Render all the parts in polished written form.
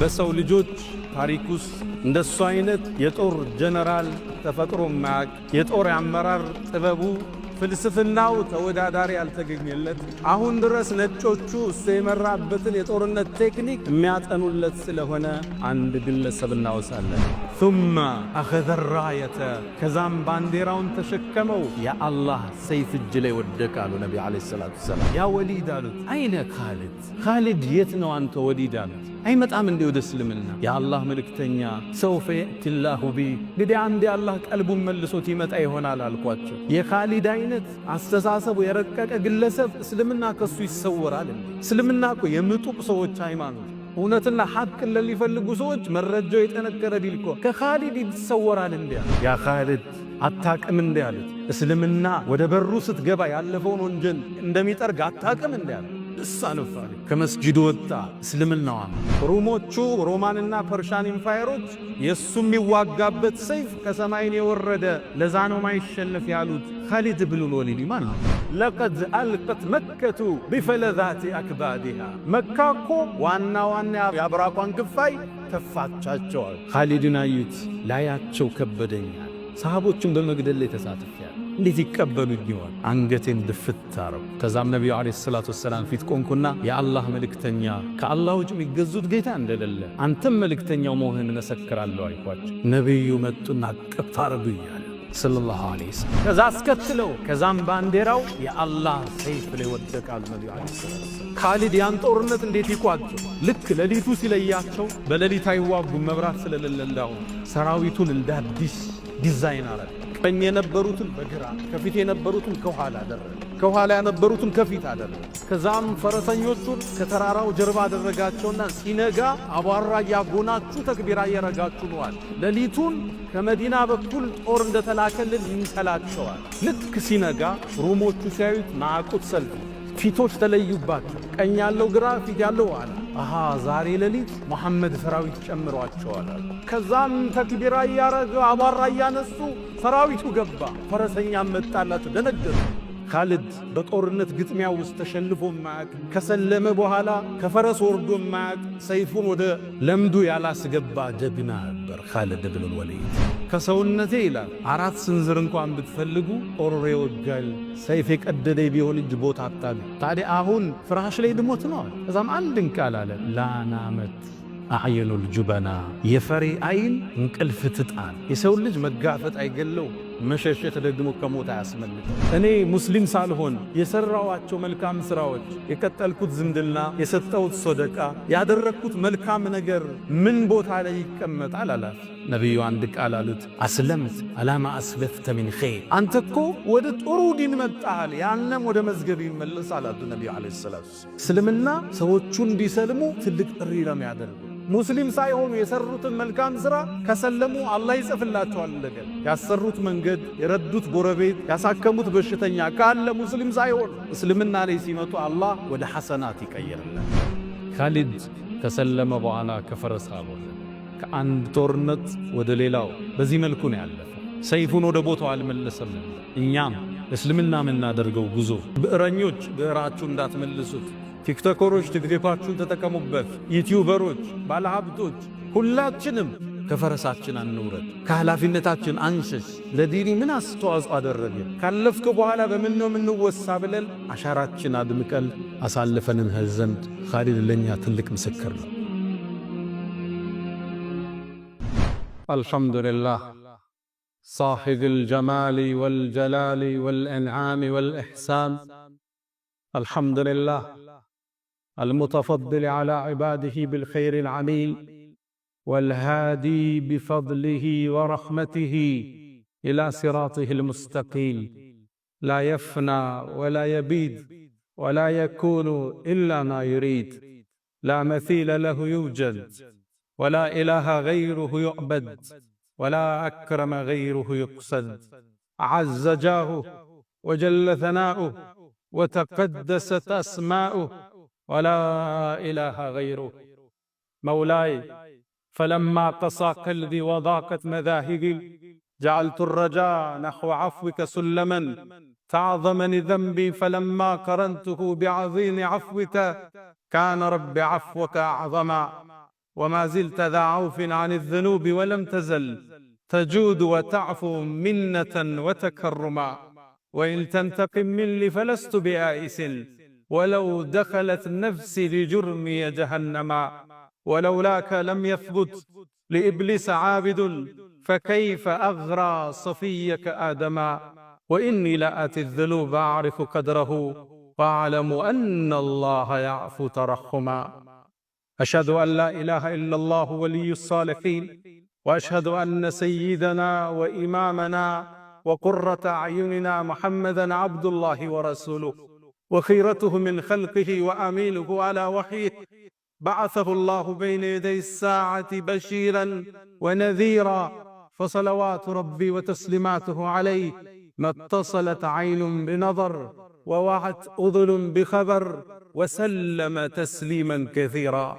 በሰው ልጆች ታሪክ ውስጥ እንደሱ አይነት የጦር ጀነራል ተፈጥሮ ማያቅ የጦር አመራር ጥበቡ ፍልስፍናው ተወዳዳሪ ያልተገኘለት አሁን ድረስ ነጮቹ እሱ የመራበትን የጦርነት ቴክኒክ የሚያጠኑለት ስለሆነ አንድ ግለሰብ እናወሳለን። ثم أخذ الراية ከዛም ባንዲራውን ተሸከመው የአላህ ሰይፍ እጅ ላይ ወደቀ አሉ ነቢ ዓለይሂ ሰላቱ ወሰላም። ያ ወሊድ አሉት፣ አይነ ኻሊድ? ኻሊድ የት ነው አንተ ወሊድ አሉት። አይመጣም እንዴ ወደ እስልምና? የአላህ መልእክተኛ ሰውፈ የእቲላሁ ቢ እንግዲህ አንድ የአላህ ቀልቡን መልሶት ይመጣ ይሆናል አልኳቸው። የኻሊድ አይነት አስተሳሰቡ የረቀቀ ግለሰብ እስልምና ከሱ ይሰወራል? እስልምና እኮ የምጡቅ ሰዎች ሃይማኖት፣ እውነትና ሐቅን ለሚፈልጉ ሰዎች መረጃው የጠነከረ ዲል እኮ ከኻሊድ ይሰወራል እንዴ? ያ ኻሊድ አታቅም እንዴ አሉት። እስልምና ወደ በሩ ስትገባ ያለፈውን ወንጀል እንደሚጠርግ አታቅም እንዴ አሉት። እሳነፋለ ከመስጂዱ ወጣ። እስልምናዋ ሩሞቹ ሮማንና ፐርሻን ኢምፓየሮች የሱ የሚዋጋበት ሰይፍ ከሰማይን የወረደ ለዛ ነው ማይሸነፍ ያሉት ኻሊድ ብን ወሊድ ማን ነው? ለቀድ አልቀት መከቱ ቢፈለዛቲ አክባዲሃ መካኮ ዋና ዋና የአብራቋን ክፋይ ተፋቻቸዋል። ኻሊድን አዩት፣ ላያቸው ከበደኛል። ሰሃቦቹን በመግደል ላይ ተሳትፈዋል። እንዴት ይቀበሉኝ ይሆን? አንገቴን ድፍት አረው። ከዛም ነቢዩ ዓለይሂ ሰላቱ ወሰላም ፊት ቆንኩና የአላህ መልእክተኛ ከአላህ ውጭ የሚገዙት ጌታ እንደሌለ አንተም መልእክተኛው መሆንህን መሰክራለሁ አልኳቸው። ነቢዩ መጡና አቀፍ አረጉኛል ሰለላሁ ዐለይሂ ወሰለም። ከዛ አስከትለው ከዛም ባንዲራው የአላህ ሰይፍ ላይ ወደቃል ነቢዩ ዓለይሂ ሰላቱ ወሰላም። ኻሊድ ያን ጦርነት እንዴት ይቋጩ? ልክ ሌሊቱ ሲለያቸው በሌሊት አይዋጉም መብራት ስለሌለው ሰራዊቱን እንደ አዲስ ዲዛይን አረገ። ቀኝ የነበሩትን በግራ ከፊት የነበሩትን ከኋላ አደረገ፣ ከኋላ የነበሩትን ከፊት አደረገ። ከዛም ፈረሰኞቹን ከተራራው ጀርባ አደረጋቸውና ሲነጋ አቧራ ያጎናችሁ ተክቢራ እየረጋችሁ ነዋል። ሌሊቱን ከመዲና በኩል ጦር እንደተላከልን ይንሰላቸዋል። ልክ ሲነጋ ሩሞቹ ሲያዩት ናቁት ሰልፍ ፊቶች ተለዩባቸው። ቀኝ ያለው ግራ፣ ፊት ያለው ኋላ። አሃ ዛሬ ሌሊት መሐመድ ሰራዊት ጨምሯቸዋል። ከዛም ተክቢራ እያረገ አቧራ እያነሱ ሰራዊቱ ገባ። ፈረሰኛ መጣላቸው፣ ደነገጡ። ኻሊድ በጦርነት ግጥሚያ ውስጥ ተሸንፎ ማያቅ፣ ከሰለመ በኋላ ከፈረስ ወርዶ ማያቅ፣ ሰይፉን ወደ ለምዱ ያላስገባ ጀግና ነበር ኻሊድ ብን ወሊድ። ከሰውነቴ ይላል 4 ስንዝር እንኳን ብትፈልጉ ጦር ይወጋል፣ ሰይፍ የቀደደ ቢሆን እጅ ቦታ አጣል። ታዲያ አሁን ፍራሽ ላይ ድሞት ነው። ከዛም አንድን ቃል አለ ላናመት አዕየኑል ጁበና የፈሪ አይን እንቅልፍ ትጣል። የሰው ልጅ መጋፈጥ አይገለው፣ መሸሸት ደግሞ ከሞት አያስመልጥ። እኔ ሙስሊም ሳልሆን የሰራዋቸው መልካም ስራዎች፣ የቀጠልኩት ዝምድና፣ የሰጠሁት ሶደቃ፣ ያደረግኩት መልካም ነገር ምን ቦታ ላይ ይቀመጣል አላት። ነቢዩ አንድ ቃል አሉት፣ አስለምት አላማ አስለፍተ ሚን ኸይር። አንተ እኮ ወደ ጥሩ ዲን መጣል፣ ያንም ወደ መዝገብ ይመለስ አላቱ ነቢዩ ዓለይሂ ሰላቱ ወሰላም። እስልምና ሰዎቹ እንዲሰልሙ ትልቅ ጥሪ ነው የሚያደርገው። ሙስሊም ሳይሆኑ የሰሩትን መልካም ሥራ ከሰለሙ አላህ ይጽፍላቸዋል። እንደገና ያሰሩት መንገድ፣ የረዱት ጎረቤት፣ ያሳከሙት በሽተኛ ካለ ሙስሊም ሳይሆኑ እስልምና ላይ ሲመጡ አላህ ወደ ሐሰናት ይቀይርላል። ኻሊድ ከሰለመ በኋላ ከፈረስ አልወረደ። ከአንድ ጦርነት ወደ ሌላው በዚህ መልኩ ነው ያለፈ። ሰይፉን ወደ ቦታው አልመለሰም። እኛም እስልምና የምናደርገው ጉዞ ብዕረኞች ብዕራችሁ እንዳትመልሱት፣ ቲክቶከሮች ቲክቶካችሁን ተጠቀሙበት፣ ዩቲዩበሮች፣ ባለሀብቶች ሁላችንም ከፈረሳችን አንውረድ፣ ከኃላፊነታችን አንሸሽ። ለዲኒ ምን አስተዋጽኦ አደረገ ካለፍክ በኋላ በምን ነው የምንወሳ ብለን አሻራችን አድምቀን አሳልፈንን ዘንድ ኻሊድ ለኛ ትልቅ ምስክር ነው። አልሐምዱሊላህ صاحب الجمال والجلال والإنعام والإحسان. الحمد لله المتفضل على عباده بالخير العميل والهادي بفضله ورحمته إلى صراطه المستقيم، لا يفنى ولا يبيد ولا يكون إلا ما يريد، لا مثيل له يوجد ولا إله غيره يعبد ولا أكرم غيره يقصد. عز جاهه وجل ثناؤه وتقدست أسماؤه ولا إله غيره. مولاي فلما قسى قلبي وضاقت مذاهبي جعلت الرجاء نحو عفوك سلما، تعظمني ذنبي فلما قرنته بعظيم عفوك كان رب عفوك أعظما. وما زلت ذا عوف عن الذنوب ولم تزل تجود وتعفو منة وتكرما وإن تنتقم مني فلست بآئس ولو دخلت نفسي لجرمي جهنما ولولاك لم يثبت لإبليس عابد فكيف أغرى صفيك آدما وإني لآتي الذنوب أعرف قدره وأعلم أن الله يعفو ترحما أشهد أن لا إله إلا الله ولي الصالحين وأشهد أن سيدنا وإمامنا وقرة أعيننا محمدًا عبد الله ورسوله وخيرته من خلقه وأمينه على وحيه بعثه الله بين يدي الساعة بشيرًا ونذيرًا فصلوات ربي وتسليماته عليه ما اتصلت عين بنظر ووعت أذن بخبر وسلم تسليمًا كثيرًا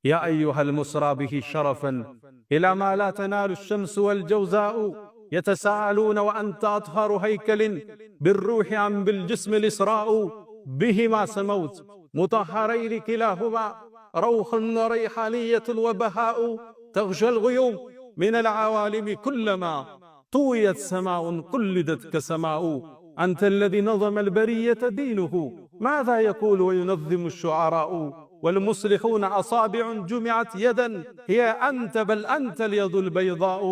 يا أيها المسرى به شرفًا إلى ما لا تنال الشمس والجوزاء يتساءلون وأنت أطهر هيكل بالروح أم بالجسم الإسراء بهما سموت مطهرين كلاهما روح وريحانية وبهاء تغشى الغيوم من العوالم كلما طويت سماء قلدت كسماء أنت الذي نظم البرية دينه ماذا يقول وينظم الشعراء والمصلحون أصابع جمعت يدا هي أنت بل أنت اليد البيضاء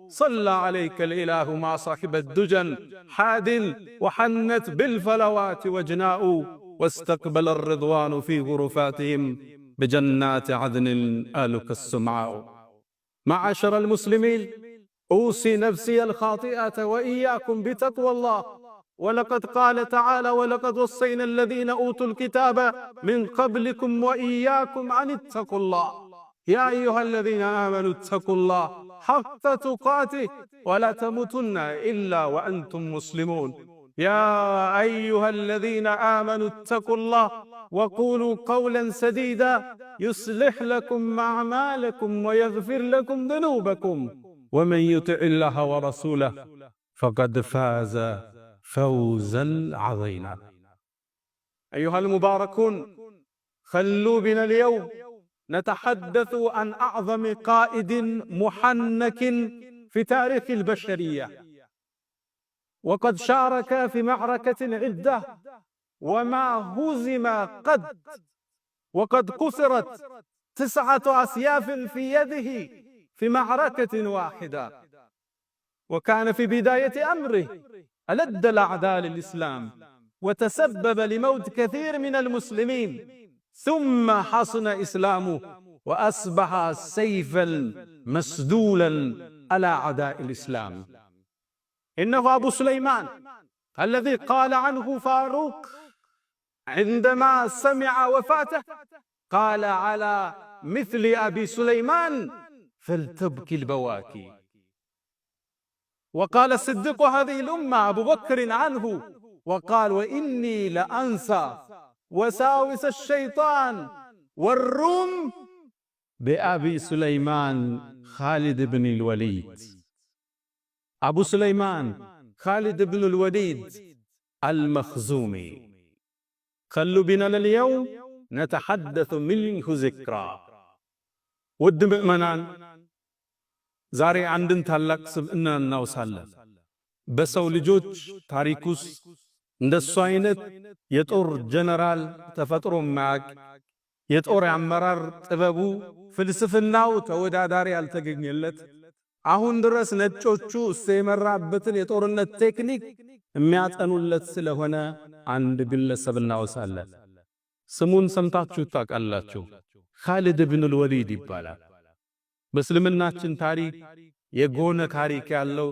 صلى عليك الإله مع صاحب الدجن حاد وحنت بالفلوات وجناء واستقبل الرضوان في غرفاتهم بجنات عدن آلك السمعاء معاشر المسلمين أوصي نفسي الخاطئة وإياكم بتقوى الله ولقد قال تعالى ولقد وصينا الذين أوتوا الكتاب من قبلكم وإياكم أن اتقوا الله يا أيها الذين آمنوا اتقوا الله حق تقاته ولا تموتن إلا وأنتم مسلمون يا أيها الذين آمنوا اتقوا الله وقولوا قولا سديدا يصلح لكم أعمالكم ويغفر لكم ذنوبكم ومن يطع الله ورسوله فقد فاز فوزا عظيما أيها المباركون خلوا بنا اليوم نتحدث عن أعظم قائد محنك في تاريخ البشرية وقد شارك في معركة عدة وما هزم قد وقد كسرت 9 أسياف في يده في معركة واحدة وكان في بداية أمره ألد الأعداء للإسلام وتسبب لموت كثير من المسلمين ثم حصن إسلامه وأصبح سيفا مسدولا على أعداء الإسلام إنه أبو سليمان الذي قال عنه فاروق عندما سمع وفاته قال على مثل أبي سليمان فلتبكي البواكي وقال صديق هذه الأمة أبو بكر عنه وقال وإني لأنسى وساوس الشيطان والروم بأبي سليمان خالد بن الوليد أبو سليمان خالد بن الوليد المخزومي خلوا بنا اليوم نتحدث منه ذكرى ود مؤمنان ዛሬ አንድን ታላቅ ስብዕና እናውሳለን በሰው ልጆች ታሪክ ውስጥ እንደሱ አይነት የጦር ጀነራል ተፈጥሮ ማያቅ የጦር አመራር ጥበቡ ፍልስፍናው ተወዳዳሪ ያልተገኘለት አሁን ድረስ ነጮቹ እሱ የመራበትን የጦርነት ቴክኒክ የሚያጠኑለት ስለሆነ አንድ ግለሰብ እናውሳለን ስሙን ሰምታችሁ ታውቃላችሁ ኻሊድ ኢብኑ አልወሊድ ይባላል በእስልምናችን ታሪክ የጎነ ታሪክ ያለው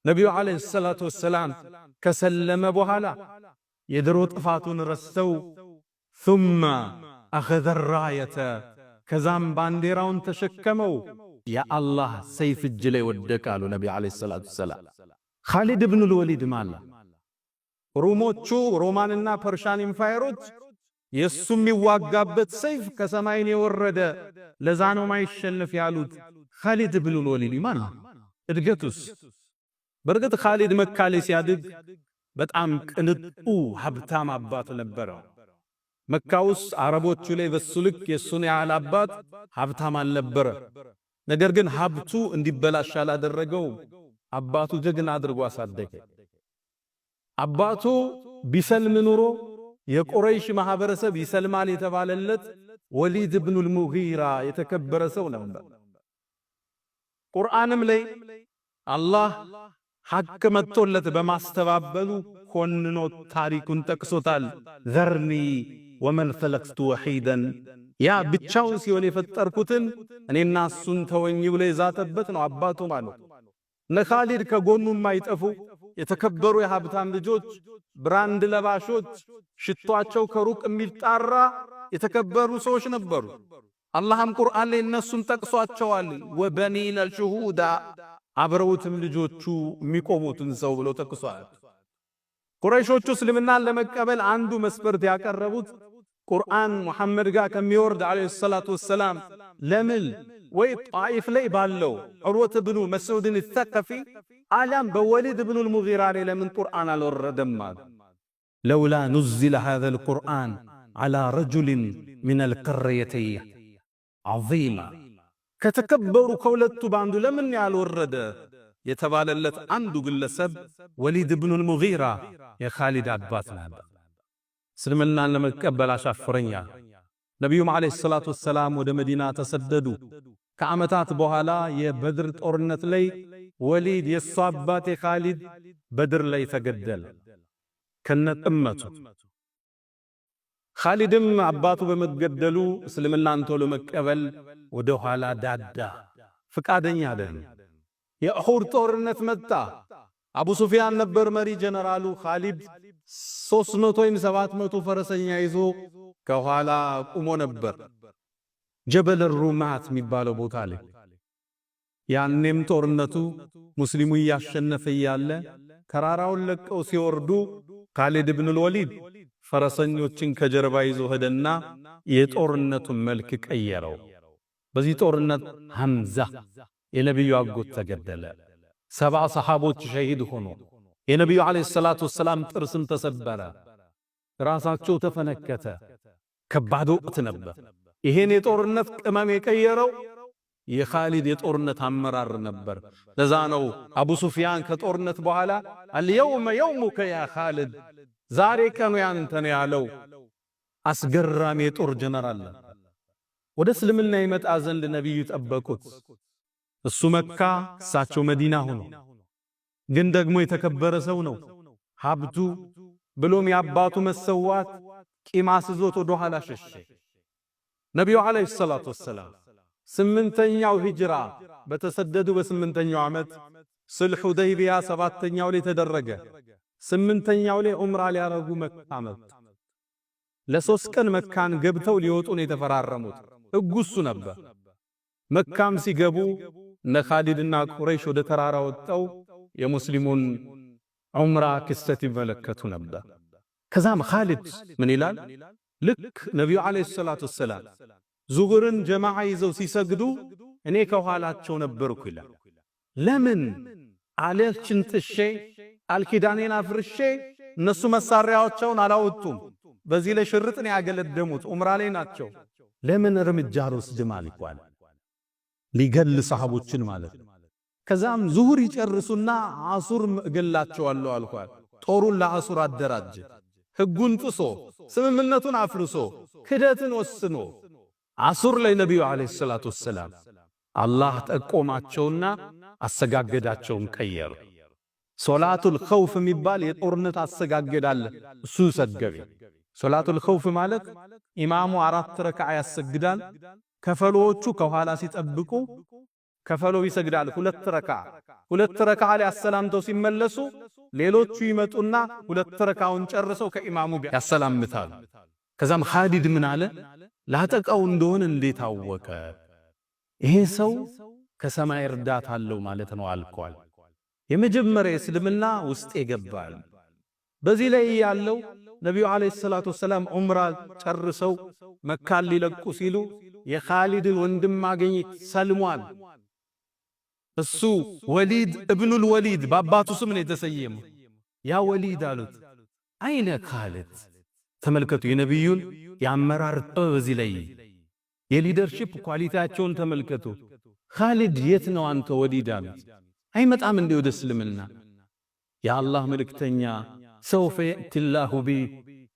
ነብዩ አለይሂ ሰላቱ ወሰላም ከሰለመ በኋላ የድሮ ጥፋቱን ረስተው ثم اخذ الرايه ከዛም ባንዲራውን ተሸከመው የአላህ ሰይፍ እጅ ላይ ወደቃሉ ነብዩ አለይሂ ሰላቱ ወሰላም ኻሊድ ኢብኑ አልወሊድ ማለት ሮሞቹ ሮማንና ፐርሻን ኢምፓየሮች የሱም ይዋጋበት ሰይፍ ከሰማይን የወረደ ለዛነው ማይሸነፍ ያሉት ኻሊድ ኢብኑ አልወሊድ ማለት እድገቱስ በርግጥ ኻሊድ መካ ላይ ሲያድግ በጣም ቅንጡ ሀብታም አባት ነበረው መካውስ አረቦቹ ላይ በሱልክ የሱን ያህል አባት ሀብታም አልነበረ። ነገር ግን ሀብቱ እንዲበላሽ አላደረገው። አባቱ ጀግና አድርጎ አሳደገ። አባቱ ቢሰልም ኑሮ የቁረይሽ ማህበረሰብ ይሰልማል የተባለለት ወሊድ ኢብኑ አልሙጊራ የተከበረ ሰው ነበር። ቁርአንም ላይ አላህ ሐቅ መጥቶለት በማስተባበሉ ኮንኖ ታሪኩን ጠቅሶታል። ዘርኒ ወመን ኸለቅቱ ወሒደን ያ ብቻውን ሲሆን የፈጠርኩትን እኔና እሱን ተወኝ ብሎ የዛተበት ነው አባቱ ማለት። እነ ኻሊድ ከጎኑ የማይጠፉ የተከበሩ የሀብታም ልጆች፣ ብራንድ ለባሾች፣ ሽቷቸው ከሩቅ የሚጣራ የተከበሩ ሰዎች ነበሩ። አላህም ቁርአን ላይ እነሱን ጠቅሷቸዋል። ወበኒነ ሹሁዳ አብረውትም ልጆቹ የሚቆሙትን ሰው ብሎ ጠቅሷል። ቁረይሾቹ እስልምናን ለመቀበል አንዱ መስፈርት ያቀረቡት ቁርአን ሙሐመድ ጋር ከሚወርድ አለይሂ ሰላቱ ወሰላም ለምን ወይ ጣኢፍ ላይ ባለው ዑርወት ብኑ መስዑድን ተቀፊ አላም በወሊድ ብኑ አልሙጊራ ላይ ለምን ቁርአን አልወረደም? ለውላ ኑዝለ ሃዛል ቁርአን ዐላ ረጁሊን ሚነል ቀርየተይን ዐዚማ ከተከበሩ ከሁለቱ ባንዱ ለምን ያልወረደ የተባለለት አንዱ ግለሰብ ወሊድ ብኑ አልሙጊራ የኻሊድ አባት ነበር። እስልምናን ለመቀበል አሻፈረኛ። ነቢዩም ዓለይሂ ሰላቱ ወሰላም ወደ መዲና ተሰደዱ። ከዓመታት በኋላ የበድር ጦርነት ላይ ወሊድ የሱ አባት የኻሊድ በድር ላይ ተገደለ ከነጥመቱ። ኻሊድም አባቱ በመገደሉ እስልምናን ቶሎ መቀበል ወደ ኋላ ዳዳ፣ ፍቃደኛ አይደለም። የኡሁድ ጦርነት መጣ። አቡ ሱፊያን ነበር መሪ ጀነራሉ። ኻሊድ 300 ወይም 700 ፈረሰኛ ይዞ ከኋላ ቆሞ ነበር ጀበል ሩማት የሚባለው ቦታ ላይ። ያኔም ጦርነቱ ሙስሊሙ ያሸነፈ ያለ ተራራውን ለቀው ሲወርዱ ኻሊድ ኢብኑ አልወሊድ ፈረሰኞችን ከጀርባ ይዞ ሄደና የጦርነቱን መልክ ቀየረው። በዚህ ጦርነት ሐምዛ የነብዩ አጎት ተገደለ። 70 ሰሃቦች ሸሂድ ሆኑ። የነብዩ አለይሂ ሰላቱ ወሰላም ጥርስም ተሰበረ፣ ራሳቸው ተፈነከተ። ከባድ ወቅት ነበር። ይሄን የጦርነት ቅመም የቀየረው የኻሊድ የጦርነት አመራር ነበር። ለዛ ነው አቡ ሱፊያን ከጦርነት በኋላ አልየውመ የውሙከ ያ ኻሊድ፣ ዛሬ ቀኑ ያንተ ነው ያለው። አስገራሚ የጦር ጀነራል ወደ እስልምና ይመጣ ዘንድ ነብዩ ጠበቁት። እሱ መካ እሳቸው መዲና ሆኖ ግን ደግሞ የተከበረ ሰው ነው። ሀብቱ ብሎም የአባቱ መሰዋት ቂም አስዞት ወደ ኋላ ሸሸ። ነቢዩ ዓለይሂ ሰላቱ ወሰላም 8ኛው ሂጅራ በተሰደዱ በ8ኛው ዓመት ስልሕ ሁደይቢያ 7ኛው ላይ ተደረገ። 8ኛው ላይ ዑምራ ሊያረጉ መካ መጡ። ለ3 ቀን መካን ገብተው ሊወጡ ነው የተፈራረሙት። ሕጉ እሱ ነበር። መካም ሲገቡ እነ ኻሊድና ቁረይሽ ወደ ተራራ ወጣው የሙስሊሙን ዑምራ ክስተት ይመለከቱ ነበር። ከዛም ኻሊድ ምን ይላል? ልክ ነቢዩ ዓለይሂ ሰላቱ ወሰላም ዙሁርን ጀማዓ ይዘው ሲሰግዱ እኔ ከኋላቸው ነበርኩ ይላል። ለምን አለችን ጥሼ አልኪዳኔን አፍርሼ እነሱ መሳሪያዎቻቸውን አላወጡም። በዚህ ላይ ሽርጥን ያገለደሙት ዑምራ ላይ ናቸው። ለምን እርምጃ አልወስድም አልኳል። ሊገል ሰሃቦችን ማለት ነው። ከዛም ዙሁር ይጨርሱና አሱር እገላቸዋለሁ አልኳል። ጦሩን ለአሱር አደራጀ። ሕጉን ጥሶ ስምምነቱን አፍርሶ ክደትን ወስኖ አሱር ላይ ነቢዩ ዓለይሂ ሰላቱ ወሰላም አላህ ጠቆማቸውና አሰጋገዳቸውን ቀየሩ። ሶላቱል ኸውፍ የሚባል የጦርነት አሰጋገድ አለ። እሱ ሰገበ። ሶላቱል ኸውፍ ማለት ኢማሙ 4 ረክዓ ያሰግዳል። ከፈሎቹ ከኋላ ሲጠብቁ ከፈሎ ይሰግዳል 2 ረክዓ። 2 ረክዓ ላይ አሰላምተው ሲመለሱ ሌሎቹ ይመጡና 2 ረክዓውን ጨርሰው ከኢማሙ ጋር ያሰላምታሉ። ከዛም ኻሊድ ምን አለ? ላጠቃው እንደሆነ እንዴት አወቀ? ይሄ ሰው ከሰማይ እርዳታ አለው ማለት ነው አልኳል። የመጀመሪያ እስልምና ውስጥ ይገባል። በዚህ ላይ ያለው ነብዩ አለይሂ ሰላቱ ወሰላም ዑምራ ጨርሰው መካን ሊለቁ ሲሉ የኻሊድን ወንድም ማግኘት ሰልሟል። እሱ ወሊድ ኢብኑ አልወሊድ በአባቱ ስም ነው የተሰየመው። ያ ወሊድ አሉት አይነ ኻሊድ። ተመልከቱ የነብዩን የአመራር ጥበብ እዚህ ላይ የሊደርሺፕ ኳሊቲያቸውን ተመልከቱ። ኻሊድ የት ነው አንተ ወዲድ አሉት። አይመጣም እንዴ ወደ እስልምና? የአላህ መልእክተኛ ሰውፈ የእቲላሁ ቢ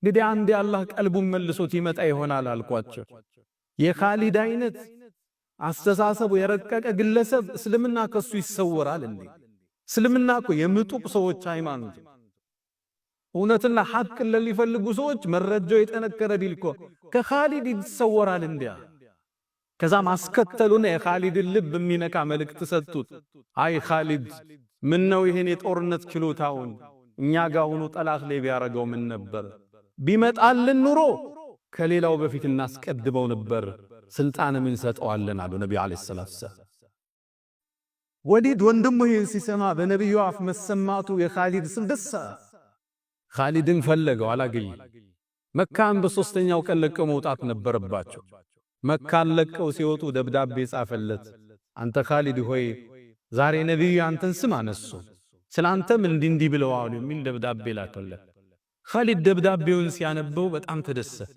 እንግዲህ አንዴ አላህ ቀልቡን መልሶት ይመጣ ይሆናል አልኳቸው። የኻሊድ አይነት አስተሳሰቡ የረቀቀ ግለሰብ እስልምና ከሱ ይሰወራል እንዴ? እስልምና እኮ የምጡቅ ሰዎች ሃይማኖት፣ እውነትና ሐቅን ለሚፈልጉ ሰዎች መረጃው የጠነከረ ዲል እኮ ከኻሊድ ይሰወራል እንዴ? ከዛ ማስከተሉና የኻሊድን ልብ የሚነካ መልእክት ሰጡት። አይ ኻሊድ ምን ነው ይሄን የጦርነት ችሎታውን እኛ ጋር ሆኖ ጠላት ላይ ቢያረገው ምን ነበር? ቢመጣልን ኑሮ ከሌላው በፊት እናስቀድመው ነበር፣ ስልጣን ምን ሰጠዋለን አሉ ነብዩ አለይሂ ሰላቱ ሰላም። ወሊድ ወንድሙ ይህን ሲሰማ በነብዩ አፍ መሰማቱ የኻሊድ ስም ደስ ኻሊድን ፈለገው፣ አላገኘ። መካን በሶስተኛው ቀን ለቀው መውጣት ነበረባቸው። መካን ለቀው ሲወጡ ደብዳቤ ጻፈለት። አንተ ኻሊድ ሆይ ዛሬ ነብዩ አንተን ስም አነሱ፣ ስላንተም እንዲህ ብለው አሉ የሚል ደብዳቤ ላከለት። ኻሊድ ደብዳቤውን ሲያነበው በጣም ተደሰተ።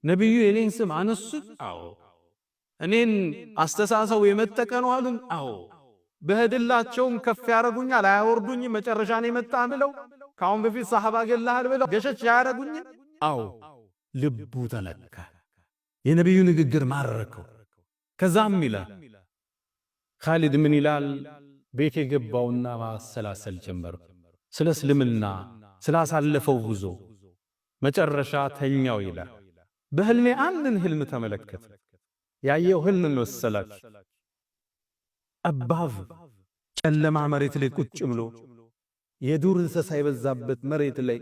ነብዩ የኔን ስም አነሱ? አዎ። እኔን አስተሳሰው የመጠቀ ነው አሉን? አዎ። በህድላቸውም ከፍ ያረጉኛል አያወርዱኝ፣ መጨረሻ ነው የመጣ ብለው ካሁን በፊት ሰሃባ ገላል ብለው ገሸች ያረጉኝ? አዎ። ልቡ ተነካ። የነብዩ ንግግር ማረከው። ከዛም ይላል ኻሊድ ምን ይላል? ቤት የገባውና ማሰላሰል ጀመረ ስለ እስልምና ስላሳለፈው ጉዞ። መጨረሻ ተኛው ይላል። በህልሜ አንድን ህልም ተመለከተ። ያየው ህልም ወሰላች ጠባብ ጨለማ መሬት ላይ ቁጭ ብሎ የዱር እንስሳ የበዛበት መሬት ላይ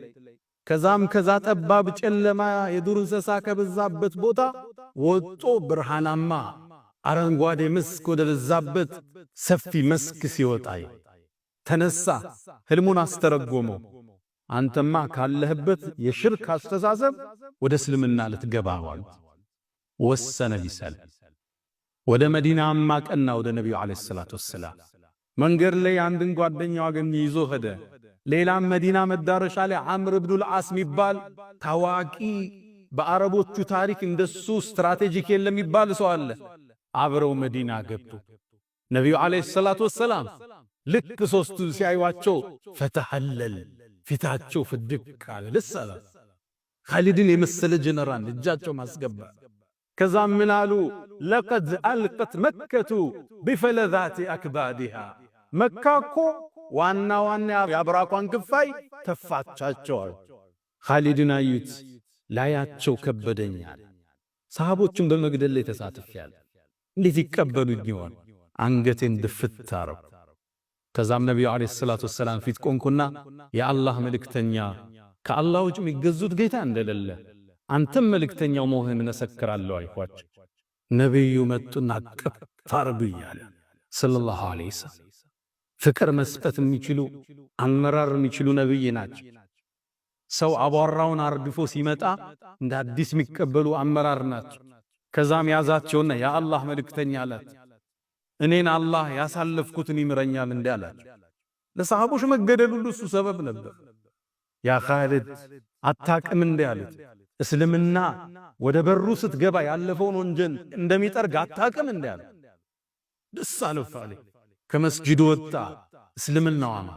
ከዛ ጠባብ ጨለማ የዱር እንስሳ ከበዛበት ቦታ ወጦ ብርሃናማ አረንጓዴ መስክ ወደ በዛበት ሰፊ መስክ ሲወጣይ ተነሳ። ህልሙን አስተረጎመው። አንተማ ካለህበት የሽርክ አስተሳሰብ ወደ እስልምና ልትገባዋል። ወሰነ ሊሰል ወደ መዲናማ ቀና ወደ ነብዩ አለይሂ ሰላቱ ወሰላም መንገድ ላይ አንድን ጓደኛው አገኘ፣ ይዞ ሄደ። ሌላም መዲና መዳረሻ ላይ አምር ኢብኑል አስ የሚባል ታዋቂ በአረቦቹ ታሪክ እንደሱ ስትራቴጂክ የለም ይባል ሰው አለ። አብረው መዲና ገቡ። ነብዩ አለይሂ ሰላቱ ወሰላም ልክ ሶስቱ ሲያዩዋቸው ፈተሐለል ፊታቸው ፍድቅ አለ። ለሰላ ኻሊድን የመሰለ ጀነራል እጃቸው ማስገባ። ከዛም ምን አሉ? ለቀድ አልቀት መከቱ ቢፈለዛቲ አክባዲሃ መካ እኮ ዋና የአብራኳን ክፋይ ተፋቻቸዋል። ኻሊድን አዩት፣ ላያቸው ከበደኛል። ሰሃቦቹን በመግደል ላይ ተሳትፈዋል። እንዴት ይቀበሉኝ ይሆን? አንገቴን ድፍት አረኩ። ከዛም ነብዩ አለይሂ ሰላቱ ወሰላም ፊት ቆንኩና የአላህ መልእክተኛ ከአላህ ውጭ የሚገዙት ጌታ እንደሌለ አንተም መልእክተኛው መሆንህን መሰክራለሁ አልኳቸው። ነብዩ መጡና አቀፍ አረጉኛል ሰለላሁ ዐለይሂ ወሰለም። ፍቅር መስጠት የሚችሉ አመራር የሚችሉ ነብይ ናቸው። ሰው አቧራውን አርግፎ ሲመጣ እንደ አዲስ የሚቀበሉ አመራር ናቸው። ከዛም ያዛቸውና የአላህ መልእክተኛ አላት፣ እኔን አላህ ያሳለፍኩትን ይምረኛል እንዳላቸው። ለሰሃቦች መገደል ሁሉ እሱ ሰበብ ነበር። ያ ኻሊድ አታቅም እንዳሉት እስልምና ወደ በሩ ስትገባ ያለፈውን ወንጀል እንደሚጠርግ አታቅም እንዳሉት ደስ አለው። ከመስጂዱ ወጣ፣ እስልምናው አማ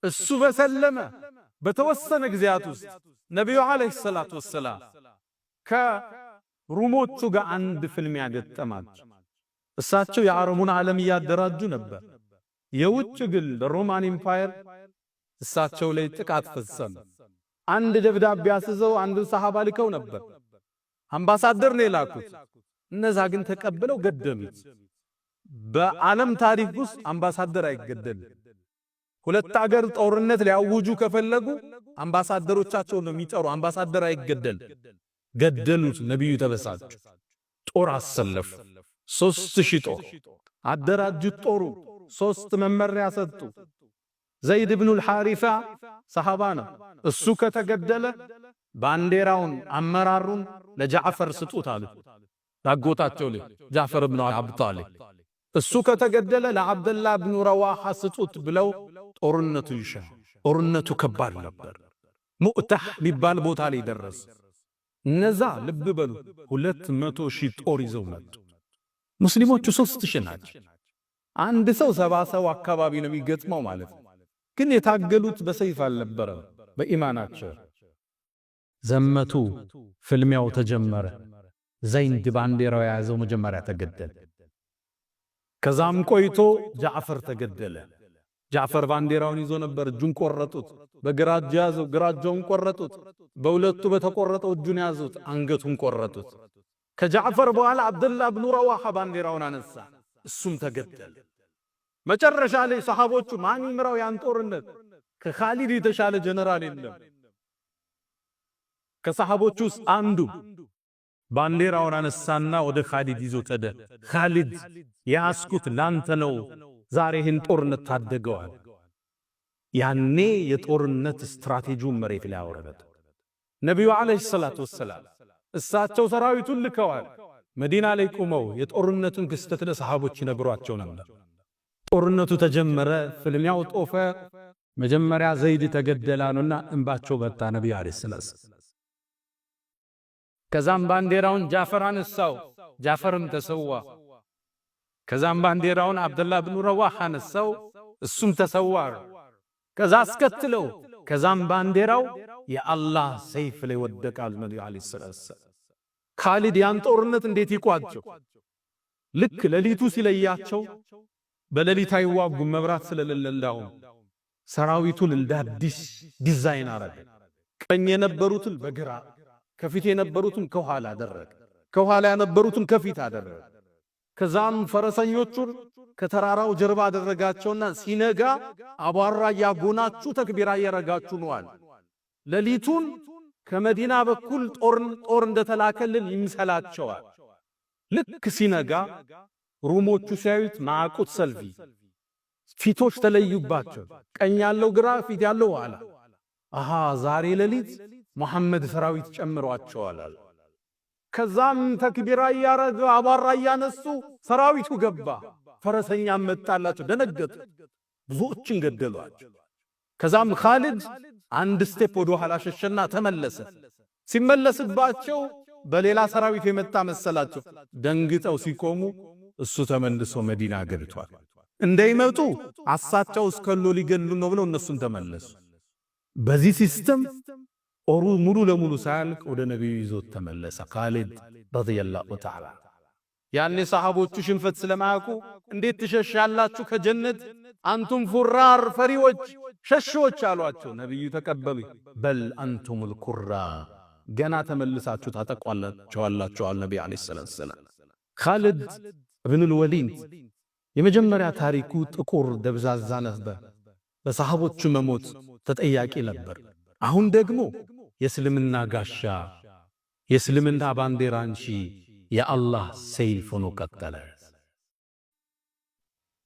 እሱ በሰለመ በተወሰነ ጊዜያት ውስጥ ነብዩ አለይሂ ሰላቱ ወሰላም ከሩሞቹ ጋር አንድ ፍልሚያ ገጠማቸው። እሳቸው የአረቡን ዓለም እያደራጁ ነበር። የውጭ ግን ሮማን ኢምፓየር እሳቸው ላይ ጥቃት ፈጸመ። አንድ ደብዳቤ አስዘው አንድ ሰሃባ ልከው ነበር። አምባሳደር ነው የላኩት። እነዛ ግን ተቀብለው ገደሉት። በዓለም ታሪክ ውስጥ አምባሳደር አይገደልም። ሁለት አገር ጦርነት ሊያውጁ ከፈለጉ አምባሳደሮቻቸውን ነው የሚጠሩ። አምባሳደር አይገደል። ገደሉት። ነብዩ ተበሳጩ። ጦር አሰለፉ። 3000 ጦር አደራጁት። ጦሩ 3 መመሪያ ሰጡ። ዘይድ ኢብኑል ሐሪሳ ሰሃባ ነው። እሱ ከተገደለ ባንዴራውን አመራሩን ለጃዕፈር ስጡት አሉ። ዳጎታቸው ላይ ጃዕፈር ኢብኑ አቢ ጣሊብ እሱ ከተገደለ ለአብደላህ ኢብኑ ረዋሃ ስጡት ብለው ጦርነቱ ይሻ። ጦርነቱ ከባድ ነበር። ሙእታህ ሊባል ቦታ ላይ ደረሰ። እነዛ ልብ በሉ 200,000 ጦር ይዘው መጡ። ሙስሊሞቹ 3,000 ናቸው። አንድ ሰው 70 ሰው አካባቢ ነው የሚገጥመው ማለት ነው። ግን የታገሉት በሰይፍ አልነበረም፣ በኢማናቸው ዘመቱ። ፍልሚያው ተጀመረ። ዘይድ ባንዲራው የያዘው መጀመሪያ ተገደለ። ከዛም ቆይቶ ጃዕፈር ተገደለ። ጃዕፈር ባንዲራውን ይዞ ነበር፣ እጁን ቆረጡት። በግራ እጁ ያዘው፣ ግራ እጁን ቆረጡት። በሁለቱ በተቆረጠው እጁን ያዙት፣ አንገቱን ቆረጡት። ከጃዕፈር በኋላ አብደላህ ብኑ ረዋሃ ባንዲራውን አነሳ፣ እሱም ተገደለ። መጨረሻ ላይ ሰሃቦቹ ማን ይምራው ያን ጦርነት? ከኻሊድ የተሻለ ጀነራል የለም። ከሰሃቦቹ ውስጥ አንዱ ባንዲራውን አነሳና ወደ ኻሊድ ይዞ ተደ። ኻሊድ ያስኩት ላንተ ነው፣ ዛሬ ይህን ጦርነት ታደገዋል። ያኔ የጦርነት ስትራቴጂውን መሬት ላይ አወረደ። ነቢዩ ዓለይሂ ሰላቱ ወሰላም እሳቸው ሰራዊቱን ልከዋል። መዲና ላይ ቆመው የጦርነቱን ክስተት ለሰሃቦች ይነግሯቸው ነበር። ጦርነቱ ተጀመረ፣ ፍልሚያው ጦፈ። መጀመሪያ ዘይድ ተገደላኑና እንባቸው በጣ ነቢዩ ዓለይሂ ሰላቱ ከዛም ባንዲራውን ጃዕፈር አነሳው፣ ጃዕፈርም ተሰዋ። ከዛም ባንዲራውን አብደላህ ብኑ ረዋሃ አነሳው፣ እሱም ተሰዋ። ከዛ አስከትለው ከዛም ባንዲራው የአላህ ሰይፍ ላይ ወደቃል። ነብዩ አለይሂ ሰላቱ ኻሊድ ያን ጦርነት እንዴት ይቋጨው? ልክ ሌሊቱ ሲለያቸው በሌሊት አይዋጉም፣ መብራት ስለሌለው ሰራዊቱን እንደ አዲስ ዲዛይን አረገ። ቀኝ የነበሩትን በግራ፣ ከፊት የነበሩትን ከኋላ አደረገ፣ ከኋላ የነበሩትን ከፊት አደረገ። ከዛም ፈረሰኞቹን ከተራራው ጀርባ አደረጋቸውና ሲነጋ አቧራ ያጎናችሁ ተክቢራ ያረጋችሁ ነዋል። ሌሊቱን ከመዲና በኩል ጦር እንደተላከልን ይምሰላቸዋል። ልክ ሲነጋ ሩሞቹ ሲያዩት ማዕቁት ሰልፊ ፊቶች ተለዩባቸው። ቀኝ ያለው ግራ፣ ፊት ያለው ኋላ። አሃ ዛሬ ሌሊት መሐመድ ሰራዊት ጨምሯቸዋል። ከዛም ተክቢራ ያረጋ አቧራ ያነሱ ሰራዊቱ ገባ። ፈረሰኛም መጣላቸው፣ ደነገጡ፣ ብዙዎችን ገደሏቸው። ከዛም ኻሊድ አንድ ስቴፕ ወደ ኋላ ሸሸና ተመለሰ። ሲመለስባቸው በሌላ ሰራዊት የመጣ መሰላቸው። ደንግጠው ሲቆሙ እሱ ተመልሶ መዲና ገብቷል። እንዳይመጡ አሳቸው እስከሎ ሊገሉ ነው ብለው እነሱን ተመለሱ። በዚህ ሲስተም ጦሩ ሙሉ ለሙሉ ሳያልቅ ወደ ነብዩ ይዞት ተመለሰ ኻሊድ ረዲየላሁ ተዓላ። ያኔ ሰሃቦቹ ሽንፈት ስለማያውቁ እንዴት ትሸሻላችሁ ከጀነት አንቱም ፉራር ፈሪዎች ሸሾች አሏቸው። ነብዩ ተቀበሉ። በል አንቱሙል ኩራ ገና ተመልሳችሁ ታጠቋላችሁ አለ ነብዩ አለይሂ ሰላም። ኻሊድ ኢብኑል ወሊድ የመጀመሪያ ታሪኩ ጥቁር ደብዛዛ ነበር። በሰሃቦቹ መሞት ተጠያቂ ነበር። አሁን ደግሞ የእስልምና ጋሻ የእስልምና ባንዲራ እንጂ የአላህ ሰይፍ ሆኖ ቀጠለ።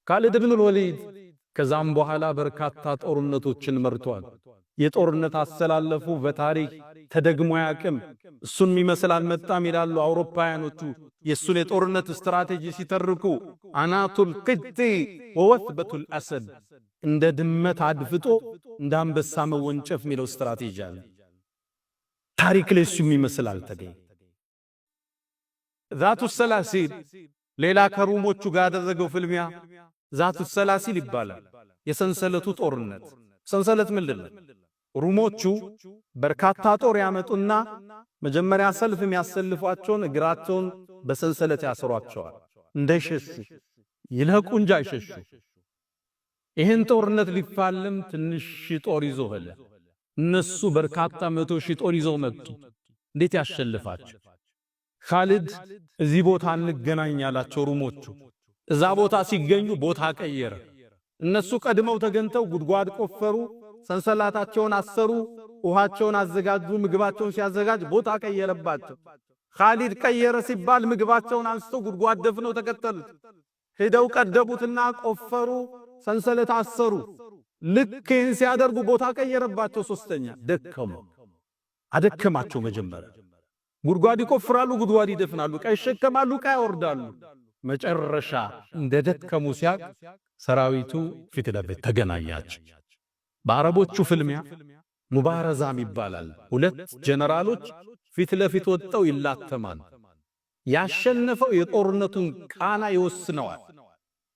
ኻሊድ ኢብኑል ወሊድ ከዛም በኋላ በርካታ ጦርነቶችን መርቷል። የጦርነት አሰላለፉ በታሪክ ተደግሞ ያቅም እሱን የሚመስል አልመጣም ይላሉ አውሮፓውያኖቹ። የእሱን የጦርነት ስትራቴጂ ሲተርኩ አናቱል ቅጢ ወወትበቱል አሰድ፣ እንደ ድመት አድፍጦ እንደ አንበሳ መወንጨፍ የሚለው ስትራቴጂ አለ። ታሪክ ላይ እሱ የሚመስል አልተገኘም። ዛቱ ሰላሲል ሌላ ከሩሞቹ ጋር ያደረገው ፍልሚያ ዛቱ ሰላሲል ይባላል። የሰንሰለቱ ጦርነት። ሰንሰለት ምንድን ነው? ሩሞቹ በርካታ ጦር ያመጡና መጀመሪያ ሰልፍ የሚያሰልፏቸውን እግራቸውን በሰንሰለት ያስሯቸዋል እንዳይሸሹ፣ ይልቁ እንጂ አይሸሹ። ይህን ጦርነት ሊፋለም ትንሽ ጦር ይዞ ሄደ። እነሱ በርካታ 100,000 ጦር ይዘው መጡ። እንዴት ያሸልፋቸው? ኻሊድ እዚህ ቦታ እንገናኝ ያላቸው ሩሞቹ እዛ ቦታ ሲገኙ ቦታ ቀየረ። እነሱ ቀድመው ተገንተው ጉድጓድ ቆፈሩ፣ ሰንሰላታቸውን አሰሩ፣ ውሃቸውን አዘጋጁ። ምግባቸውን ሲያዘጋጅ ቦታ ቀየረባቸው። ኻሊድ ቀየረ ሲባል ምግባቸውን አንስተው ጉድጓድ ደፍነው ተከተሉት። ሄደው ቀደቡትና ቆፈሩ፣ ሰንሰለት አሰሩ። ልክ ይህን ሲያደርጉ ቦታ ቀየረባቸው። ሶስተኛ ደከሙ፣ አደከማቸው። መጀመሪያ ጉድጓድ ይቆፍራሉ፣ ጉድጓድ ይደፍናሉ፣ ዕቃ ይሸከማሉ፣ ዕቃ ያወርዳሉ። መጨረሻ እንደደከሙ ሲያቅ ሰራዊቱ ፊት ለፊት ተገናኛቸው። በአረቦቹ ፍልሚያ ሙባረዛም ይባላል። ሁለት ጀነራሎች ፊት ለፊት ወጥተው ይላተማል። ያሸነፈው የጦርነቱን ቃና ይወስነዋል።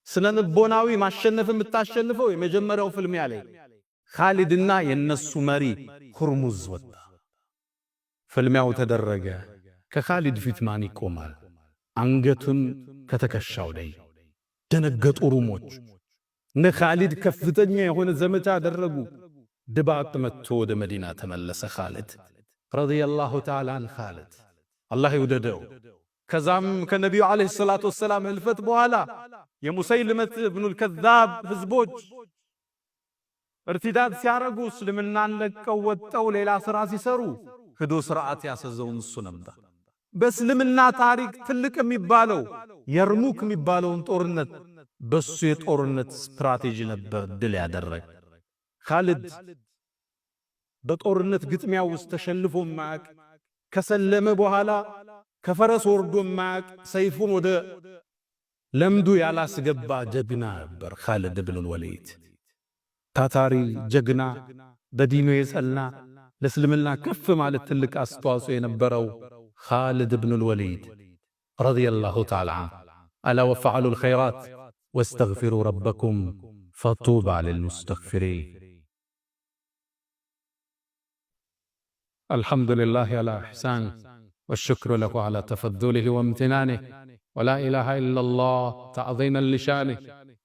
ስነ ልቦናዊ ማሸነፍ የምታሸንፈው የመጀመሪያው ፍልሚያ ላይ ኻሊድና የነሱ መሪ ሁርሙዝ ወጣ። ፍልሚያው ተደረገ። ከኻሊድ ፊት ማን ይቆማል? አንገቱን ከተከሻው ላይ ደነገጡ ሩሞች። ኻሊድ ከፍተኛ የሆነ ዘመቻ አደረጉ። ድባቅ መጥቶ ወደ መዲና ተመለሰ። ኻሊድ ረዲየላሁ ተዓላ አን ኻሊድ አላህ ይውደደው። ከዛም ከነቢዩ ዓለይሂ ሰላቱ ወሰላም ህልፈት በኋላ የሙሰይልመት ኢብኑል ከዛብ ህዝቦች እርቲዳድ ሲያረጉ እስልምናን ለቀው ወጠው ሌላ ሥራ ሲሰሩ ሂዶ ሥርዓት ያሰዘውን እሱ ነበር። በእስልምና ታሪክ ትልቅ የሚባለው የርሙክ የሚባለውን ጦርነት በሱ የጦርነት ስትራቴጂ ነበር ድል ያደረገ። ኻሊድ በጦርነት ግጥሚያ ውስጥ ተሸልፎ ማያቅ፣ ከሰለመ በኋላ ከፈረስ ወርዶ ማያቅ፣ ሰይፉን ወደ ለምዱ ያላስገባ ጀግና ነበር ኻሊድ ኢብኑል ወሊድ። ታታሪ ጀግና፣ በዲኑ የጸና፣ ለእስልምና ከፍ ማለት ትልቅ አስተዋጽኦ የነበረው ኻሊድ ኢብኑል ወሊድ ረዲየላሁ ተዓላ አላ ወፈዐሉል ኸይራት ወስተግፊሩ ረበኩም ፈጡባ ሊልሙስተግፊሪን። አልሐምዱሊላህ አላ ኢሕሳን ወሽክሩ ለሁ አላ ተፈዱሊሂ ወምትናኒህ ወላ ኢላሃ ኢለላህ ተዕዚመን ሊሻኒህ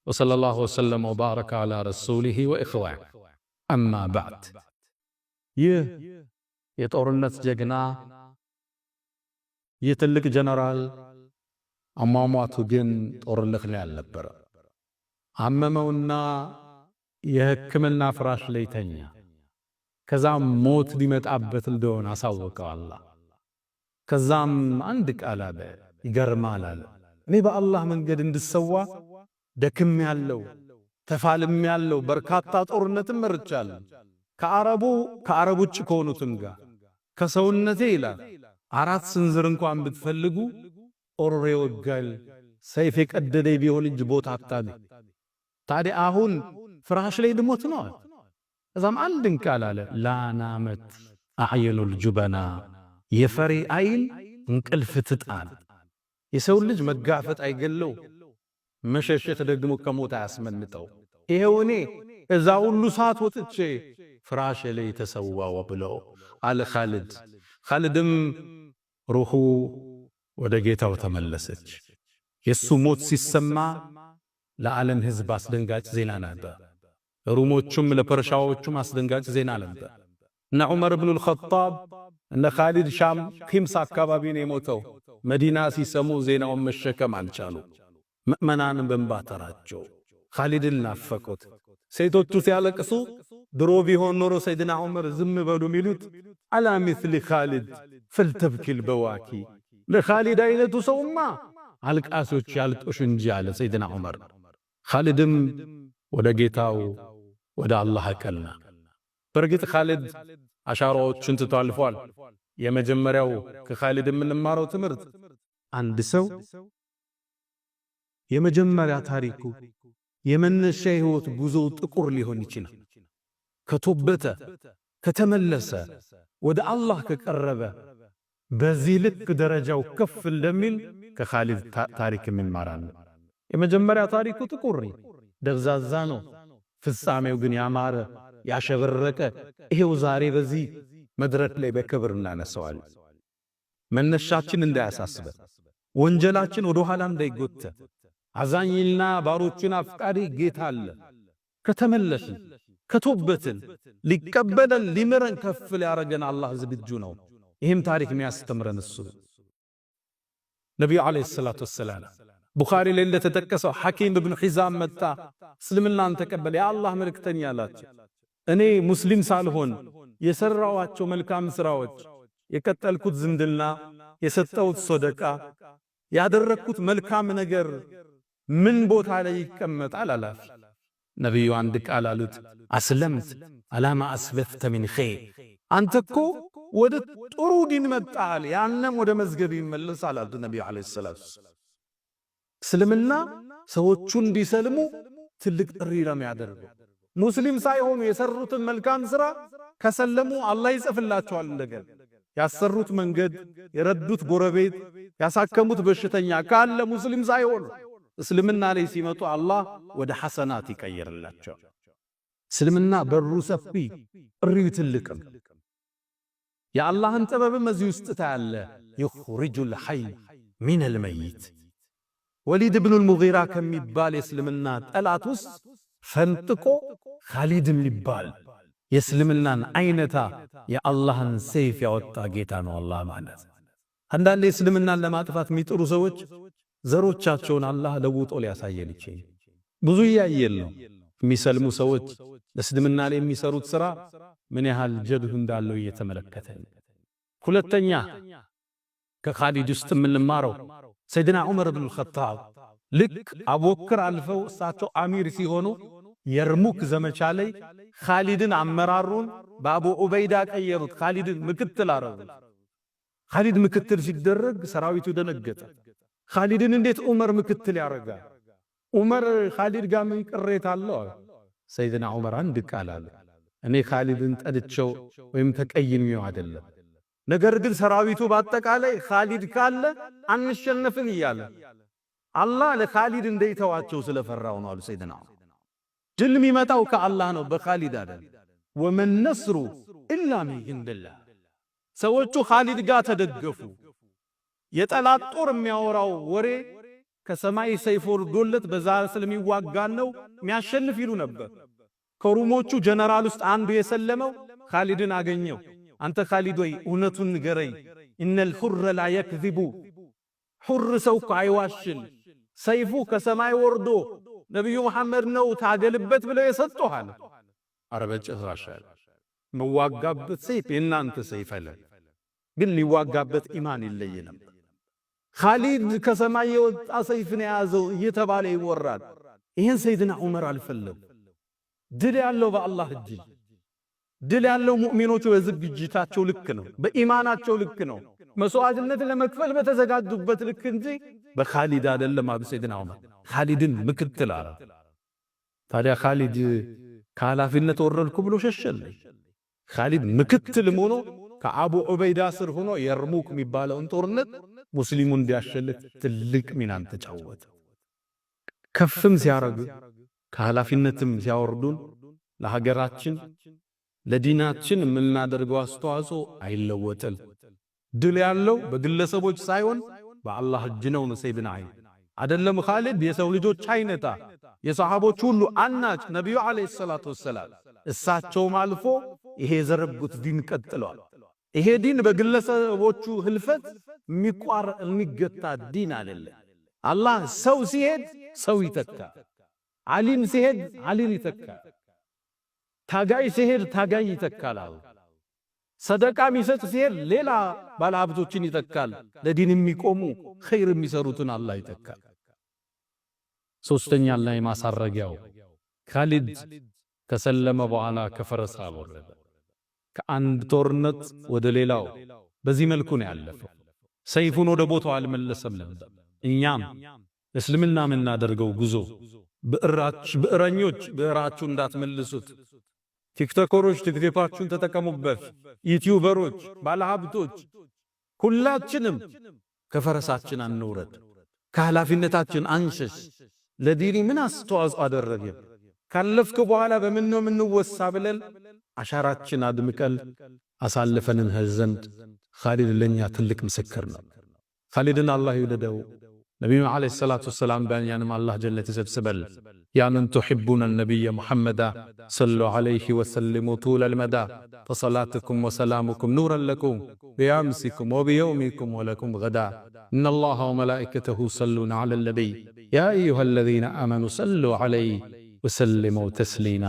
ወሰለላሁ ወሰለም ወባረከ አላ ረሱሊሂ ወኢኽዋኒህ። አማ በዕድ። ይህ የጦርነት ጀግና ይህ ትልቅ ጀነራል አሟሟቱ ግን ጦርነት ላይ አልነበረ። አመመውና የሕክምና ፍራሽ ላይ ተኛ። ከዛም ሞት ሊመጣበት እንደሆነ አሳወቀው አላህ። ከዛም አንድ ቃል አለ፣ ይገርማል አለ። እኔ በአላህ መንገድ እንድሰዋ ደክም ያለው ተፋልም ያለው በርካታ ጦርነትን መርጫለሁ። ከአረብ ውጭ ከሆኑትም ጋር ከሰውነቴ ይላል 4 ስንዝር እንኳን ብትፈልጉ ጦር ይወጋል፣ ሰይፍ የቀደደኝ ቢሆን እንጂ ቦታ አታገኝ። ታዲያ አሁን ፍራሽ ላይ ልሞት ነው። እዛም አንድን ቃል አለ፣ ላናመት አዕየኑል ጁበና፣ የፈሪ አይን እንቅልፍ ትጣል። የሰው ልጅ መጋፈጥ አይገለው፣ መሸሸት ደግሞ ከሞት አያስመልጠው። ይሄው እኔ እዛ ሁሉ ሰዓት ወጥቼ ፍራሽ ላይ ተሰዋው ብለው አለ ኻሊድ። ኻሊድም ሩሑ ወደ ጌታው ተመለሰች። የሱ ሞት ሲሰማ ለዓለም ሕዝብ አስደንጋጭ ዜና ነበር። ሩሞቹም ለፐርሻዎቹም አስደንጋጭ ዜና ነበር። እነ ዑመር ኢብኑል ኸጣብ እነ ኻሊድ ሻም ኺምስ አካባቢ ነው የሞተው። መዲና ሲሰሙ ዜናውን መሸከም አልቻሉ። ምእመናንም በእንባ ተራቸው። ኻሊድን ናፈቁት። ሴቶቹ ሲያለቅሱ ድሮ ቢሆን ኖሮ ሰይድና ዑመር ዝም በሉ ሚሉት አላ ሚስሊ ኻሊድ ፈልተብኪል በዋኪ፣ ለኻሊድ አይነቱ ሰውማ አልቃሶች ያልጦሽ እንጂ አለ ሰይድና ዑመር። ኻሊድም ወደ ጌታው ወደ አላህ ቀና። በርግጥ ኻሊድ አሻራዎችን ትቶ አልፏል። የመጀመሪያው ከኻሊድ የምንማረው ትምህርት አንድ ሰው የመጀመሪያ ታሪኩ የመነሻ ሕይወት ጉዞው ጥቁር ሊሆን ይችላል። ከቶበተ ከተመለሰ ወደ አላህ ከቀረበ በዚህ ልክ ደረጃው ከፍ እንደሚል ከኻሊድ ታሪክ እንማራለን። የመጀመሪያ ታሪኩ ጥቁር ደብዛዛ ነው፣ ፍጻሜው ግን ያማረ ያሸበረቀ። ይሄው ዛሬ በዚህ መድረክ ላይ በክብር እናነሳዋለን። መነሻችን እንዳያሳስበን፣ ወንጀላችን ወደ ኋላ እንዳይጎተት፣ አዛኝና ባሮችን አፍቃሪ ጌታ አለ። ከተመለስን ከቶበትን ሊቀበለን ሊምረን ከፍ ሊያረገን አላህ ዝግጁ ነው። ይህም ታሪክ የሚያስተምረን እሱ ነቢዩ ዓለይሂ ሰላቱ ወሰላም ቡኻሪ ላይ እንደተጠቀሰው ሐኪም ኢብኑ ሒዛም መጣ፣ እስልምናን ተቀበለ። የአላህ መልእክተኛ አላቸው፣ እኔ ሙስሊም ሳልሆን የሰራዋቸው መልካም ሥራዎች፣ የቀጠልኩት ዝምድና፣ የሰጠሁት ሶደቃ፣ ያደረግኩት መልካም ነገር ምን ቦታ ላይ ይቀመጣል አላፍ። ነቢዩ አንድ ቃል አሉት፣ አስለምት አላማ አስበፍተ ሚን ኸይር፣ አንተ እኮ ወደ ጥሩ ዲን መጣል፣ ያንም ወደ መዝገብ ይመለሳል አሉት ነቢዩ ዓለይሂ ሰላቱ ወሰላም። እስልምና ሰዎቹ እንዲሰልሙ ትልቅ ጥሪ ነው የሚያደርገው። ሙስሊም ሳይሆኑ የሰሩትን መልካም ሥራ ከሰለሙ አላህ ይጽፍላቸዋል። እንደገና ያሰሩት መንገድ፣ የረዱት ጎረቤት፣ ያሳከሙት በሽተኛ ካለ ሙስሊም ሳይሆን እስልምና ላይ ሲመጡ አላህ ወደ ሐሰናት ይቀይርላቸው። እስልምና በሩ ሰፊ ጥሪው ትልቅም። የአላህን ጥበብም እዚህ ውስጥ ታያለ። ይኽሪጁል ሐይ ሚነል መይት ወሊድ ብኑል ሙጊራ ከሚባል የእስልምና ጠላት ውስጥ ፈንጥቆ ኻሊድን ሊባል የእስልምናን አይነታ የአላህን ሰይፍ ያወጣ ጌታ ነው አላህ ማለት። አንዳንዴ እስልምናን ለማጥፋት የሚጥሩ ሰዎች ዘሮቻቸውን አላህ ለውጦ ሊያሳየን ይችላል። ብዙ እያየን ነው። የሚሰልሙ ሰዎች ለእስልምና ላይ የሚሰሩት ሥራ ምን ያህል ጀብህ እንዳለው እየተመለከተን። ሁለተኛ ከኻሊድ ውስጥ የምንማረው ሰይድና ዑመር ብን ኸጣብ ልክ አቡበክር አልፈው እሳቸው አሚር ሲሆኑ የርሙክ ዘመቻ ላይ ኻሊድን አመራሩን በአቡ ዑበይዳ ቀየሩት። ኻሊድን ምክትል አረጉት። ኻሊድ ምክትል ሲደረግ ሰራዊቱ ደነገጠ። ኻሊድን እንዴት ዑመር ምክትል ያረጋል? ዑመር ኻሊድ ጋር ምን ቅሬታ አለው? ሰይድና ዑመር አንድ ቃል አለ፣ እኔ ኻሊድን ጠልቼው ወይም ተቀይሜው አይደለም፣ ነገር ግን ሰራዊቱ በአጠቃላይ ኻሊድ ካለ አንሸነፍም እያለ አላህ ለኻሊድ እንደይተዋቸው ስለፈራው ነው አሉ ሰይድና ዑመር። ድል የሚመጣው ከአላህ ነው በኻሊድ አይደለም። ወመን ነስሩ ኢላ ሚን ኢንዲላህ። ሰዎቹ ኻሊድ ጋር ተደገፉ። የጠላት ጦር የሚያወራው ወሬ ከሰማይ ሰይፍ ወርዶለት በዛ ስለሚዋጋን ነው የሚያሸንፍ ይሉ ነበር። ከሩሞቹ ጀነራል ውስጥ አንዱ የሰለመው ኻሊድን አገኘው። አንተ ኻሊድ ወይ እውነቱን ንገረኝ፣ ኢነል ሑረ ላ የክዚቡ፣ ሑር ሰው እኮ አይዋሽል፣ ሰይፉ ከሰማይ ወርዶ ነቢዩ መሐመድ ነው ታገልበት ብለው የሰጡሃል። ኧረ በጭራሽ መዋጋበት ሰይፍ የእናንተ ሰይፍ አለ፣ ግን ሊዋጋበት ኢማን ይለይ ነበር። ኻሊድ ከሰማይ የወጣ ሰይፍን የያዘው እየተባለ ይወራል። ይህን ሰይድና ዑመር አልፈለጉ። ድል ያለው በአላህ እጅ፣ ድል ያለው ሙእሚኖቹ በዝግጅታቸው ልክ ነው፣ በኢማናቸው ልክ ነው፣ መስዋዕትነት ለመክፈል በተዘጋጁበት ልክ እንጂ በኻሊድ አይደለም አሉ ሰይድና ዑመር። ኻሊድን ምክትል አለ። ታዲያ ኻሊድ ከኃላፊነት ወረድኩ ብሎ ሸሸለ። ኻሊድ ምክትልም ሆኖ ከአቡ ዑበይዳ ስር ሆኖ የርሙክ የሚባለውን ጦርነት ሙስሊሙ እንዲያሸልት ትልቅ ሚናን ተጫወተ። ከፍም ሲያረጉ ከኃላፊነትም ሲያወርዱን ለሀገራችን ለዲናችን የምናደርገው አስተዋጽኦ አይለወጥም። ድል ያለው በግለሰቦች ሳይሆን በአላህ እጅ ነው። ሰይድና አይደለም ኻሊድ የሰው ልጆች አይነታ የሰሃቦች ሁሉ አናጭ ነብዩ አለይሂ ሰላቱ ወሰላም እሳቸውም አልፎ ይሄ የዘረጉት ዲን ቀጥሏል። ይሄ ዲን በግለሰቦቹ ህልፈት የሚገታ ዲን አይደለም። አላህ ሰው ሲሄድ ሰው ይተካ፣ ዓሊም ሲሄድ ዓሊም ይተካ፣ ታጋይ ሲሄድ ታጋይ ይተካል። ሰደቃ የሚሰጥ ሲሄድ ሌላ ባለሀብቶችን ይተካል። ለዲን የሚቆሙ ኸይር የሚሰሩትን አላህ ይተካል። ሶስተኛ ላይ ማሳረጊያው ኻሊድ ከሰለመ በኋላ ከፈረስ አወረደ። ከአንድ ጦርነት ወደ ሌላው በዚህ መልኩ ነው ያለፈው። ሰይፉን ወደ ቦታው አልመለሰም ነበር። እኛም እስልምና የምናደርገው ጉዞ ብዕረኞች ብዕራችሁ እንዳትመልሱት። ቲክቶከሮች ቲክቶካችሁን ተጠቀሙበት። ዩቲዩበሮች፣ ባለሀብቶች ሁላችንም ከፈረሳችን አንውረድ፣ ከኃላፊነታችን አንሸሽ። ለዲኒ ምን አስተዋጽኦ አደረገ ካለፍክ በኋላ በምን ነው የምንወሳ ብለን አሻራችን አድምቀል አሳልፈን እንሄድ ዘንድ ኻሊድ ለኛ ትልቅ ምስክር ነው። ኻሊድን አላህ ይወደደው። ነቢዩ ዓለይሂ ሰላቱ ወሰላም በእኛንም አላህ ጀነት ይሰብስበል። ያ መን ቱሒቡነ ነቢየ ሙሐመዳ ሰሉ ዓለይሂ ወሰሊሙ ጡለል መዳ ፈሰላቱኩም ወሰላሙኩም ኑረን ለኩም ቢአምሲኩም ወቢየውሚኩም ወለኩም ገዳ ኢነላሃ ወመላኢከተሁ ይሰሉነ ዐለል ነቢይ ያ አዩሃ አለዚነ አመኑ ሰሉ ዓለይሂ ወሰሊሙ ተስሊማ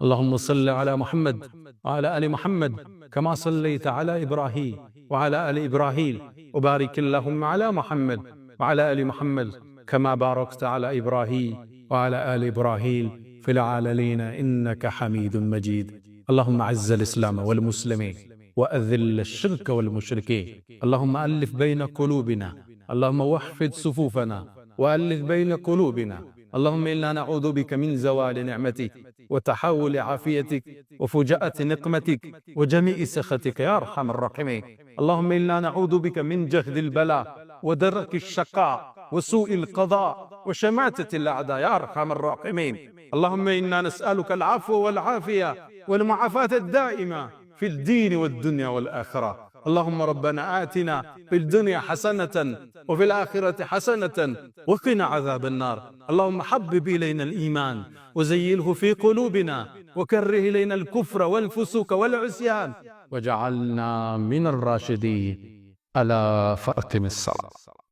اللهم صل على محمد وعلى آل محمد كما صليت على إبراهيم وعلى آل إبراهيم وبارك اللهم على محمد وعلى آل محمد كما باركت على إبراهيم وعلى آل إبراهيم في العالمين إنك حميد مجيد. اللهم أعز الإسلام والمسلمين وأذل الشرك والمشركين. اللهم ألف بين قلوبنا، اللهم وحد صفوفنا وألف بين قلوبنا، اللهم إنا نعوذ بك من زوال نعمتك وتحول عافيتك وفجاءة نقمتك وجميع سخطك يا أرحم الراحمين. اللهم إنا نعوذ بك من جهد البلاء ودرك الشقاء وسوء القضاء وشماتة الأعداء يا أرحم الراحمين. اللهم إنا نسألك العفو والعافية والمعافاة الدائمة في الدين والدنيا والآخرة. اللهم ربنا آتنا في الدنيا حسنة وفي الآخرة حسنة وقنا عذاب النار. اللهم حبب إلينا الإيمان وزينه في قلوبنا وكره إلينا الكفر والفسوق والعصيان وجعلنا من الراشدين. ألا فأقم الصلاة.